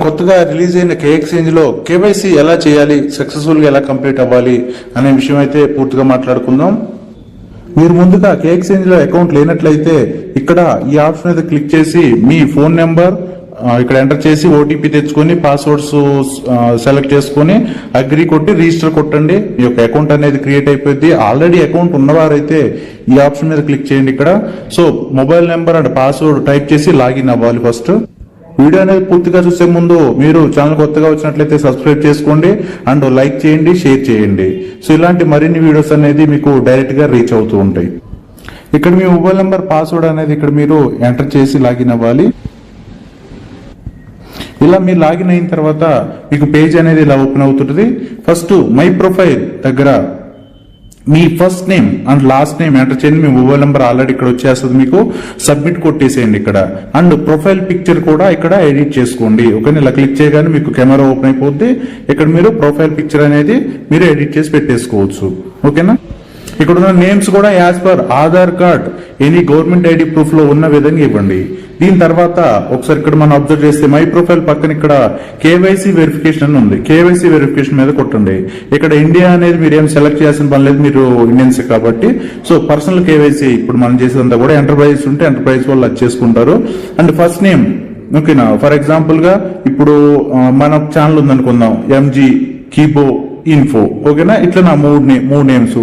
కొత్తగా రిలీజ్ అయిన కేఎక్స్చేంజ్ లో కేవైసీ ఎలా చేయాలి, సక్సెస్ఫుల్ గా ఎలా కంప్లీట్ అవ్వాలి అనే విషయం అయితే పూర్తిగా మాట్లాడుకుందాం. మీరు ముందుగా కేఎక్స్చేంజ్ లో అకౌంట్ లేనట్లయితే ఇక్కడ ఈ ఆప్షన్ అయితే క్లిక్ చేసి మీ ఫోన్ నెంబర్ ఇక్కడ ఎంటర్ చేసి ఓటీపీ తెచ్చుకొని పాస్వర్డ్స్ సెలెక్ట్ చేసుకుని అగ్రి కొట్టి రిజిస్టర్ కొట్టండి. మీ యొక్క అకౌంట్ అనేది క్రియేట్ అయిపోయింది. ఆల్రెడీ అకౌంట్ ఉన్నవారైతే ఈ ఆప్షన్ మీద క్లిక్ చేయండి. ఇక్కడ so mobile number and password type చేసి లాగిన్ అవ్వాలి. ఫస్ట్ వీడియో అనేది పూర్తిగా చూసే ముందు మీరు ఛానల్ కొత్తగా వచ్చినట్లయితే సబ్స్క్రైబ్ చేసుకోండి అండ్ లైక్ చేయండి, షేర్ చేయండి. సో ఇలాంటి మరిన్ని వీడియోస్ అనేది మీకు డైరెక్ట్ గా రీచ్ అవుతూ ఉంటాయి. ఇక్కడ మీ మొబైల్ నెంబర్ పాస్వర్డ్ అనేది ఇక్కడ మీరు ఎంటర్ చేసి లాగిన్ అవ్వాలి. ఇలా మీరు లాగిన్ అయిన తర్వాత మీకు పేజ్ అనేది ఇలా ఓపెన్ అవుతుంది. ఫస్ట్ మై ప్రొఫైల్ దగ్గర మీ first name and last name enter చేయండి. మీ మొబైల్ నెంబర్ ఆల్రెడీ ఇక్కడ వచ్చేస్తుంది. మీకు సబ్మిట్ కొట్టేసేయండి ఇక్కడ. అండ్ ప్రొఫైల్ పిక్చర్ కూడా ఇక్కడ ఎడిట్ చేసుకోండి. ఓకే, ఇలా క్లిక్ చేయగానే మీకు కెమెరా ఓపెన్ అయిపోద్ది. ఇక్కడ మీరు ప్రొఫైల్ పిక్చర్ అనేది మీరు ఎడిట్ చేసి పెట్టేసుకోవచ్చు. ఓకేనా, ఇక్కడ ఉన్న నేమ్స్ కూడా as per Aadhaar card any government ID proof లో ఉన్న విధంగా ఇవ్వండి. దీని తర్వాత ఒకసారి ఇక్కడ మనం అబ్జర్వ్ చేస్తే మై ప్రొఫైల్ పక్కన ఇక్కడ కేవైసీ వెరిఫికేషన్ అని ఉంది. కేవైసీ వెరిఫికేషన్ మీద కొట్టండి. ఇక్కడ ఇండియా అనేది మీరు ఏం సెలెక్ట్ చేయాల్సిన పని లేదు, మీరు ఇండియన్స్ కాబట్టి. సో పర్సనల్ కేవైసీ ఇప్పుడు మనం చేసేదంతా కూడా ఎంటర్ప్రైజ్ ఉంటే ఎంటర్ప్రైజ్ వాళ్ళు అది చేసుకుంటారు. అండ్ ఫస్ట్ నేమ్ ఓకేనా, ఫర్ ఎగ్జాంపుల్ గా ఇప్పుడు మన ఛానల్ ఉందనుకుందాం, ఎంజీ కీబో ఇన్ఫో. ఓకేనా, ఇట్లా నా మూడు నేమ్స్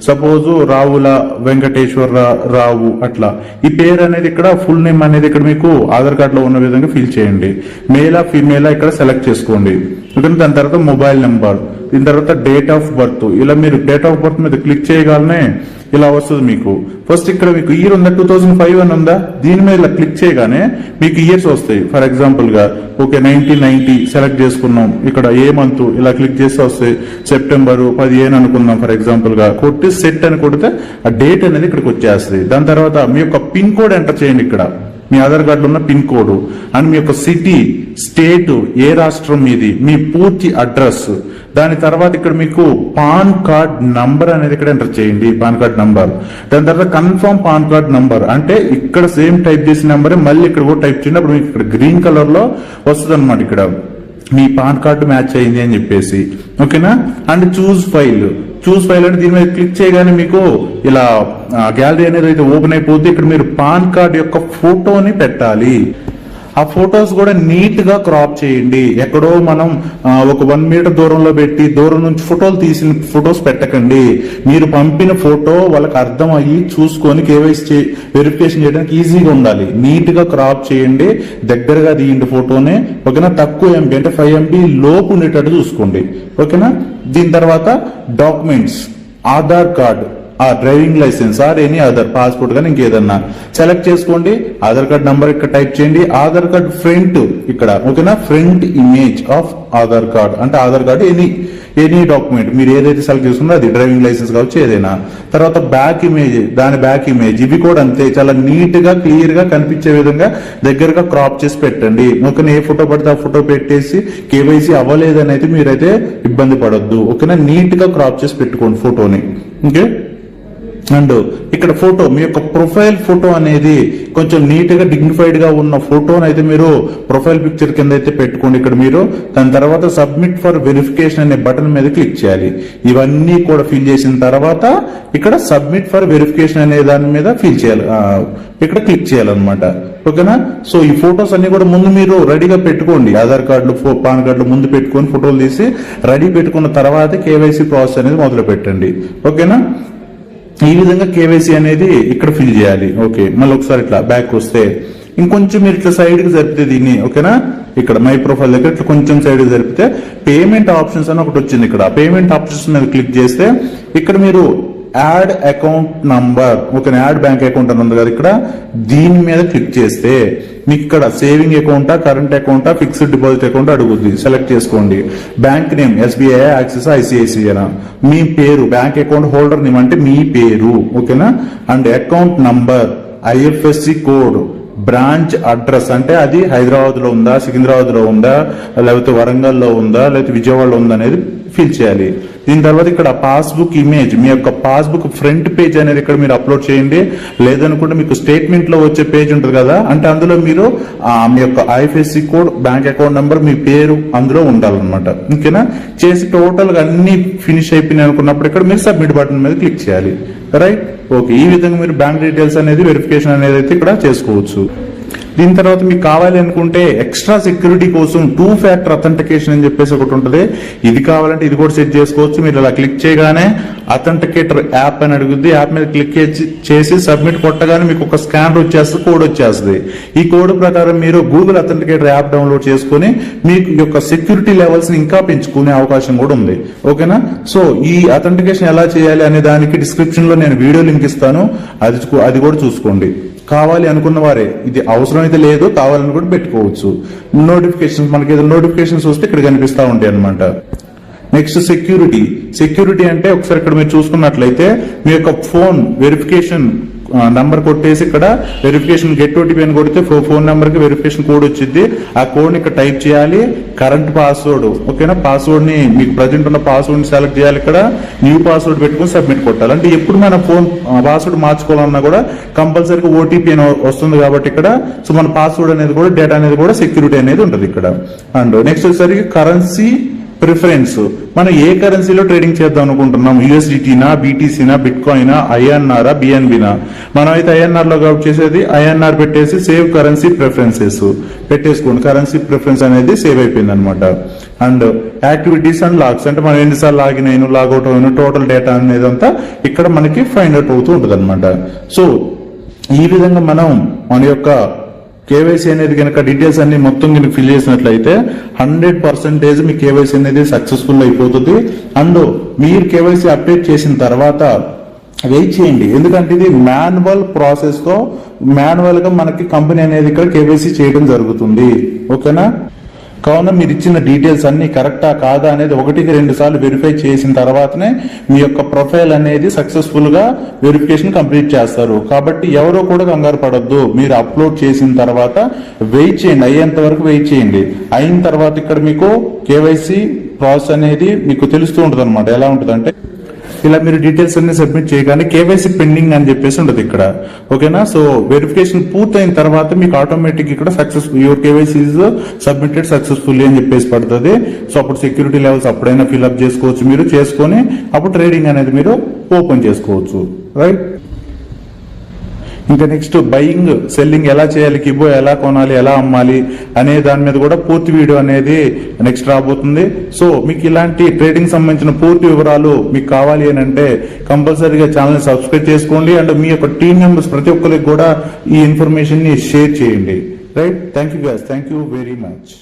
సపోజ్ రావుల వెంకటేశ్వర రావు అట్లా. ఈ పేరు అనేది ఇక్కడ ఫుల్ నేమ్ అనేది ఇక్కడ మీకు ఆధార్ కార్డ్ లో ఉన్న విధంగా ఫిల్ చేయండి. మేలా ఫీమేలా ఇక్కడ సెలెక్ట్ చేసుకోండి. ఓకే, దాని తర్వాత మొబైల్ నెంబర్, దీని తర్వాత డేట్ ఆఫ్ బర్త్. ఇలా మీరు డేట్ ఆఫ్ బర్త్ మీద క్లిక్ చేయగానే ఇలా వస్తుంది మీకు. ఫస్ట్ ఇక్కడ మీకు ఇయర్ ఉందా, 2005 అని ఉందా, దీని మీద ఇలా క్లిక్ చేయగానే మీకు ఇయర్స్ వస్తాయి. ఫర్ ఎగ్జాంపుల్ గా ఓకే 1990 సెలెక్ట్ చేసుకున్నాం. ఇక్కడ ఏ మంత్ ఇలా క్లిక్ చేస్తే వస్తాయి, సెప్టెంబర్ 15 అనుకుందాం ఫర్ ఎగ్జాంపుల్ గా. కొట్టి సెట్ అని కొడితే ఆ డేట్ అనేది ఇక్కడికి వచ్చేస్తుంది. దాని తర్వాత మీ యొక్క పిన్ కోడ్ ఎంటర్ చేయండి. ఇక్కడ మీ ఆధార్ కార్డులో ఉన్న పిన్ కోడ్ అండ్ మీ యొక్క సిటీ, స్టేట్, ఏ రాష్ట్రం మీది, మీ పూర్తి అడ్రస్. దాని తర్వాత ఇక్కడ మీకు పాన్ కార్డ్ నంబర్ అనేది ఇక్కడ ఎంటర్ చేయండి, పాన్ కార్డ్ నంబర్. దాని తర్వాత కన్ఫర్మ్ పాన్ కార్డ్ నంబర్ అంటే ఇక్కడ సేమ్ టైప్ చేసిన నెంబరే మళ్ళీ ఇక్కడ కూడా టైప్ చేయండి. అప్పుడు మీకు ఇక్కడ గ్రీన్ కలర్ లో వస్తుంది అనమాట, ఇక్కడ మీ పాన్ కార్డు మ్యాచ్ అయింది అని చెప్పేసి. ఓకేనా, అండ్ చూస్ ఫైల్ అంటే దీని మీద క్లిక్ చేయగానే మీకు ఇలా గ్యాలరీ అనేది అయితే ఓపెన్ అయిపోద్ది. ఇక్కడ మీరు పాన్ కార్డ్ యొక్క ఫోటోని పెట్టాలి. ఆ ఫొటోస్ కూడా నీట్ గా క్రాప్ చేయండి. ఎక్కడో మనం ఒక 1 మీటర్ దూరంలో పెట్టి దూరం నుంచి ఫోటోలు తీసిన ఫొటోస్ పెట్టకండి. మీరు పంపిన ఫోటో వాళ్ళకి అర్థం అయ్యి చూసుకొని కేవైసీ వెరిఫికేషన్ చేయడానికి ఈజీగా ఉండాలి. నీట్ గా క్రాప్ చేయండి, దగ్గరగా తీయండి ఫోటోనే. ఓకేనా, తక్కువ ఎంబీ అంటే 5 MB లోపు ఉండేటట్టు చూసుకోండి. ఓకేనా, దీని తర్వాత documents, Aadhaar card, driving licence or any other passport కానీ ఇంకేదన్నా సెలెక్ట్ చేసుకోండి. ఆధార్ కార్డ్ నంబర్ ఇక్కడ టైప్ చేయండి. ఆధార్ కార్డ్ ఫ్రంట్ ఇక్కడ ఓకేనా, front image of Aadhaar card అంటే ఆధార్ కార్డు ఎనీ డాక్యుమెంట్ మీరు ఏదైతే సెలెక్ట్ చేసుకున్నారో అది, డ్రైవింగ్ లైసెన్స్ కావచ్చు ఏదైనా. తర్వాత బ్యాక్ ఇమేజ్, దాని బ్యాక్ ఇమేజ్ ఇవి కూడా అంతే, చాలా నీట్ గా క్లియర్ గా కనిపించే విధంగా దగ్గరగా క్రాప్ చేసి పెట్టండి. ఓకేనా, ఏ ఫోటో పడితే ఆ ఫోటో పెట్టేసి కేవైసీ అవ్వలేదని అయితే మీరైతే ఇబ్బంది పడొద్దు. ఓకేనా, నీట్ గా క్రాప్ చేసి పెట్టుకోండి ఫోటోని. ఓకే, అండ్ ఇక్కడ ఫోటో మీ యొక్క ప్రొఫైల్ ఫోటో అనేది కొంచెం నీట్ గా డిగ్నిఫైడ్ గా ఉన్న ఫోటోని అయితే మీరు ప్రొఫైల్ పిక్చర్ కింద అయితే పెట్టుకోండి. ఇక్కడ మీరు దాని తర్వాత సబ్మిట్ ఫర్ వెరిఫికేషన్ అనే బటన్ మీద క్లిక్ చేయాలి. ఇవన్నీ కూడా ఫిల్ చేసిన తర్వాత ఇక్కడ సబ్మిట్ ఫర్ వెరిఫికేషన్ అనే దాని మీద ఫిల్ చేయాలి, ఇక్కడ క్లిక్ చేయాలన్నమాట. ఓకేనా, సో ఈ ఫొటోస్ అన్ని కూడా ముందు మీరు రెడీగా పెట్టుకోండి. ఆధార్ కార్డులు, పాన్ కార్డులు ముందు పెట్టుకొని ఫోటోలు తీసి రెడీ పెట్టుకున్న తర్వాత కేవైసీ ప్రాసెస్ అనేది మొదలు పెట్టండి. ఓకేనా, ఈ విధంగా కేవైసీ అనేది ఇక్కడ ఫిల్ చేయాలి. ఓకే, మళ్ళీ ఒకసారి ఇట్లా బ్యాక్ వస్తే ఇంకొంచెం మీరు ఇట్లా సైడ్ కి జరిపితే దీన్ని ఓకేనా, ఇక్కడ మై ప్రొఫైల్ దగ్గర ఇట్లా కొంచెం సైడ్ కి జరిపితే పేమెంట్ ఆప్షన్స్ అని ఒకటి వచ్చింది. ఇక్కడ పేమెంట్ ఆప్షన్స్ మీద క్లిక్ చేస్తే ఇక్కడ మీరు add account number, okay add bank account అని ఉంది కదా, ఇక్కడ దీని మీద క్లిక్ చేస్తే మీకు ఇక్కడ సేవింగ్ అకౌంటా, కరెంట్ అకౌంటా, ఫిక్స్డ్ డిపాజిట్ అకౌంట్ అడుగుద్ది. సెలెక్ట్ చేసుకోండి. Bank name SBI, Axis, ICICI. మీ పేరు, బ్యాంక్ అకౌంట్ హోల్డర్ నేమ్ అంటే మీ పేరు. ఓకేనా, and account number, IFSC code, branch address, అంటే అది హైదరాబాద్ లో ఉందా, సికింద్రాబాద్ లో ఉందా, లేకపోతే వరంగల్ లో ఉందా, లేకపోతే విజయవాడలో ఉందా అనేది ఫిల్ చేయాలి. దీని తర్వాత ఇక్కడ పాస్బుక్ ఇమేజ్, మీ యొక్క పాస్బుక్ ఫ్రంట్ పేజ్ అనేది ఇక్కడ మీరు అప్లోడ్ చేయండి. లేదనుకుంటే మీకు స్టేట్మెంట్ లో వచ్చే పేజ్ ఉంటుంది కదా, అంటే అందులో మీరు మీ యొక్క IFSC code, bank account number, మీ పేరు అందులో ఉండాలన్నమాట. ఓకేనా, చేసి టోటల్ గా అన్ని ఫినిష్ అయిపోయినాయి అనుకున్నప్పుడు ఇక్కడ మీరు సబ్మిట్ బటన్ మీద క్లిక్ చేయాలి. Right, okay. ఈ విధంగా మీరు బ్యాంక్ డీటెయిల్స్ అనేది వెరిఫికేషన్ అనేది అయితే ఇక్కడ చేసుకోవచ్చు. దీని తర్వాత మీకు కావాలి అనుకుంటే ఎక్స్ట్రా సెక్యూరిటీ కోసం 2 ఫ్యాక్టర్ అథెంటికేషన్ అని చెప్పేసి ఒకటి ఉంటుంది. ఇది కావాలంటే ఇది కూడా సెట్ చేసుకోవచ్చు. మీరు ఇలా క్లిక్ చేయగానే అథెంటికేటర్ యాప్ అని అడుగుద్ది. యాప్ మీద క్లిక్ చేసి సబ్మిట్ కొట్టగానే మీకు ఒక స్కానర్ వచ్చేస్తుంది, కోడ్ వచ్చేస్తుంది. ఈ కోడ్ ప్రకారం మీరు గూగుల్ అథెంటికేటర్ యాప్ డౌన్లోడ్ చేసుకుని మీకు యొక్క సెక్యూరిటీ లెవెల్స్ ని ఇంకా పెంచుకునే అవకాశం కూడా ఉంది. ఓకేనా, సో ఈ అథెంటికేషన్ ఎలా చేయాలి అనే దానికి డిస్క్రిప్షన్ లో నేను వీడియో లింక్ ఇస్తాను, అది కూడా చూసుకోండి. కావాలి అనుకున్న వారే, ఇది అవసరం అయితే లేదు, కావాలని కూడా పెట్టుకోవచ్చు. నోటిఫికేషన్స్, మనకి ఏదో నోటిఫికేషన్స్ వస్తే ఇక్కడ కనిపిస్తా ఉంటాయి అనమాట. నెక్స్ట్ సెక్యూరిటీ అంటే ఒకసారి ఇక్కడ మీరు చూసుకున్నట్లయితే మీ యొక్క ఫోన్ వెరిఫికేషన్ నంబర్ కొట్టేసి ఇక్కడ వెరిఫికేషన్ గెట్ ఓటీపీ అని కొడితే ఫోన్ నెంబర్ కి వెరిఫికేషన్ కోడ్ వచ్చింది. ఆ కోడ్ ని ఇక్కడ టైప్ చేయాలి. కరెంట్ పాస్వర్డ్, ఓకేనా, పాస్వర్డ్ ని మీకు ప్రజెంట్ ఉన్న పాస్వర్డ్ ని సెలెక్ట్ చేయాలి. ఇక్కడ న్యూ పాస్వర్డ్ పెట్టుకుని సబ్మిట్ కొట్టాలి. అంటే ఎప్పుడు మన ఫోన్ పాస్వర్డ్ మార్చుకోవాలన్నా కూడా కంపల్సరీగా ఓటీపీ అని వస్తుంది కాబట్టి ఇక్కడ సో మన పాస్వర్డ్ అనేది కూడా డేటా అనేది కూడా సెక్యూరిటీ అనేది ఉంటుంది ఇక్కడ. అండ్ నెక్స్ట్ వచ్చేసరికి కరెన్సీ ప్రిఫరెన్స్, మనం ఏ కరెన్సీలో ట్రేడింగ్ చేద్దాం అనుకుంటున్నాం, యూఎస్డిటీనా, బీటీసీనా, బిట్ కాయినా, ఐఎన్ఆరా, బిఎన్బినా. మనం అయితే ఐఎన్ఆర్ లో చేసేది ఐఎన్ఆర్ పెట్టేసి సేవ్ కరెన్సీ ప్రిఫరెన్సెస్ పెట్టేసుకోండి. కరెన్సీ ప్రిఫరెన్స్ అనేది సేవ్ అయిపోయింది అనమాట. అండ్ యాక్టివిటీస్ అండ్ లాగ్స్, అంటే మనం ఎన్నిసార్లు లాగిన్ అయిన, లాగౌట్ అయిన, టోటల్ డేటా అనేది అంతా ఇక్కడ మనకి ఫైండ్ అవుట్ అవుతూ ఉంటుంది అనమాట. సో ఈ విధంగా మనం మన యొక్క కేవైసీ అనేది కనుక డీటెయిల్స్ అన్ని మొత్తం కనుక ఫిల్ చేసినట్లయితే 100% మీ కేవైసీ అనేది సక్సెస్ఫుల్ అయిపోతుంది. అండ్ మీరు కేవైసీ అప్డేట్ చేసిన తర్వాత వెయిట్ చేయండి, ఎందుకంటే ఇది మాన్యువల్ ప్రాసెస్ తో మాన్యువల్ గా మనకి కంపెనీ అనేది ఇక్కడ కేవైసీ చేయడం జరుగుతుంది. ఓకేనా, కావున మీరు ఇచ్చిన డీటెయిల్స్ అన్ని కరెక్టా కాదా అనేది 1-2 సార్లు వెరిఫై చేసిన తర్వాతనే మీ యొక్క ప్రొఫైల్ అనేది సక్సెస్ఫుల్ గా వెరిఫికేషన్ కంప్లీట్ చేస్తారు. కాబట్టి ఎవరో కూడా కంగారు పడొద్దు. మీరు అప్లోడ్ చేసిన తర్వాత వెయిట్ చేయండి, అయ్యేంత వరకు వెయిట్ చేయండి. అయిన తర్వాత ఇక్కడ మీకు కేవైసీ ప్రాసెస్ అనేది మీకు తెలుస్తూ ఉంటుంది అనమాట. ఎలా ఉంటుంది అంటే ఇలా మీరు డీటెయిల్స్ అన్ని సబ్మిట్ చేయగానే కేవైసీ పెండింగ్ అని చెప్పేసి ఉంటుంది ఇక్కడ. ఓకేనా, సో వెరిఫికేషన్ పూర్తయిన తర్వాత మీకు ఆటోమేటిక్ ఇక్కడ your KYC is submitted successfully అని చెప్పేసి పడుతుంది. సో అప్పుడు సెక్యూరిటీ లెవెల్స్ అప్పుడైనా ఫిల్అప్ చేసుకోవచ్చు, మీరు చేసుకొని అప్పుడు ట్రేడింగ్ అనేది మీరు ఓపెన్ చేసుకోవచ్చు. రైట్, ఇంకా నెక్స్ట్ బయింగ్ సెల్లింగ్ ఎలా చేయాలి, కిబో ఎలా కొనాలి, ఎలా అమ్మాలి అనే దాని మీద కూడా పూర్తి వీడియో అనేది నెక్స్ట్ రాబోతుంది. సో మీకు ఇలాంటి ట్రేడింగ్ సంబంధించిన పూర్తి వివరాలు మీకు కావాలి అని అంటే కంపల్సరీగా ఛానల్ సబ్స్క్రైబ్ చేసుకోండి. అండ్ మీ యొక్క టీం మెంబర్స్ ప్రతి ఒక్కరికి కూడా ఈ ఇన్ఫర్మేషన్ ని షేర్ చేయండి. Right, thank you guys, thank you very much.